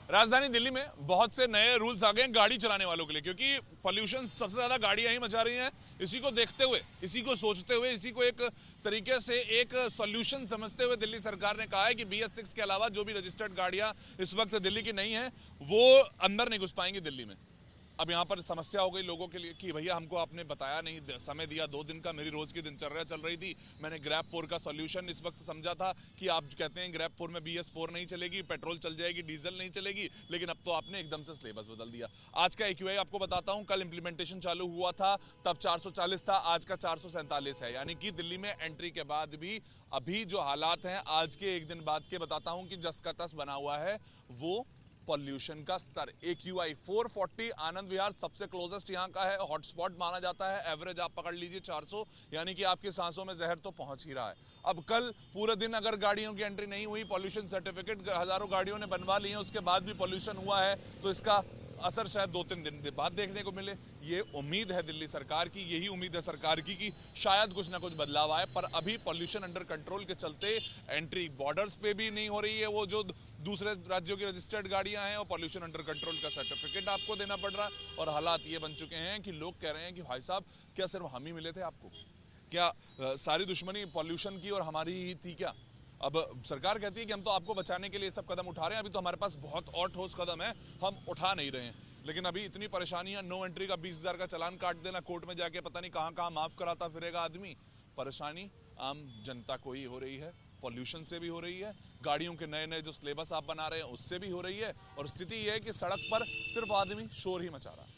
राजधानी दिल्ली में बहुत से नए रूल्स आ गए हैं गाड़ी चलाने वालों के लिए, क्योंकि पॉल्यूशन सबसे ज्यादा गाड़ियां ही मचा रही हैं। इसी को देखते हुए, इसी को सोचते हुए, इसी को एक तरीके से एक सॉल्यूशन समझते हुए दिल्ली सरकार ने कहा है कि BS6 के अलावा जो भी रजिस्टर्ड गाड़ियां इस वक्त दिल्ली की नहीं है वो अंदर नहीं घुस पाएंगी दिल्ली में। अब यहाँ पर समस्या हो गई लोगों के लिए कि भैया हमको आपने बताया नहीं, समय दिया 2 दिन का, मेरी रोज की दिनचर्या चल रही थी। मैंने ग्रैब 4 का सॉल्यूशन इस वक्त समझा था कि आप कहते हैं ग्रैब 4 में BS4 नहीं चलेगी, पेट्रोल चल जाएगी, डीजल नहीं चलेगी, लेकिन अब तो आपने एकदम से सिलेबस बदल दिया। आज का AQI आपको बताता हूँ, कल इंप्लीमेंटेशन चालू हुआ था तब 440 था, आज का 447 है। यानी कि दिल्ली में एंट्री के बाद भी अभी जो हालात हैं आज के एक दिन बाद के बताता हूँ कि जस का तस बना हुआ है वो पॉल्यूशन का स्तर। AQI 440, आनंद विहार सबसे क्लोजेस्ट यहाँ का है, हॉटस्पॉट माना जाता है। एवरेज आप पकड़ लीजिए 400, यानी कि आपकी सांसों में जहर तो पहुंच ही रहा है। अब कल पूरे दिन अगर गाड़ियों की एंट्री नहीं हुई, पॉल्यूशन सर्टिफिकेट हजारों गाड़ियों ने बनवा लिए हैं, उसके बाद भी पॉल्यूशन हुआ है, तो इसका असर शायद 2-3 दिन के बाद देखने को मिले। ये उम्मीद है दिल्ली सरकार की, यही उम्मीद है सरकार की कि शायद कुछ ना कुछ बदलाव आए। पर अभी पॉल्यूशन अंडर कंट्रोल के चलते एंट्री बॉर्डर्स पे भी नहीं हो रही है, वो जो दूसरे राज्यों की रजिस्टर्ड गाड़ियां हैं, और पॉल्यूशन अंडर कंट्रोल का सर्टिफिकेट आपको देना पड़ रहा है। और हालात ये बन चुके हैं कि लोग कह रहे हैं कि भाई साहब क्या सिर्फ हम ही मिले थे आपको? क्या सारी दुश्मनी पॉल्यूशन की और हमारी ही थी क्या? अब सरकार कहती है कि हम तो आपको बचाने के लिए सब कदम उठा रहे हैं, अभी तो हमारे पास बहुत और ठोस कदम है, हम उठा नहीं रहे हैं। लेकिन अभी इतनी परेशानियां, नो एंट्री का 20,000 का चालान काट देना, कोर्ट में जाके पता नहीं कहां कहां माफ कराता फिरेगा आदमी। परेशानी आम जनता को ही हो रही है, पॉल्यूशन से भी हो रही है, गाड़ियों के नए नए जो सिलेबस आप बना रहे हैं उससे भी हो रही है, और स्थिति यह है कि सड़क पर सिर्फ आदमी शोर ही मचा रहा है।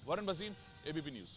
Varun Bhasin, ABP news.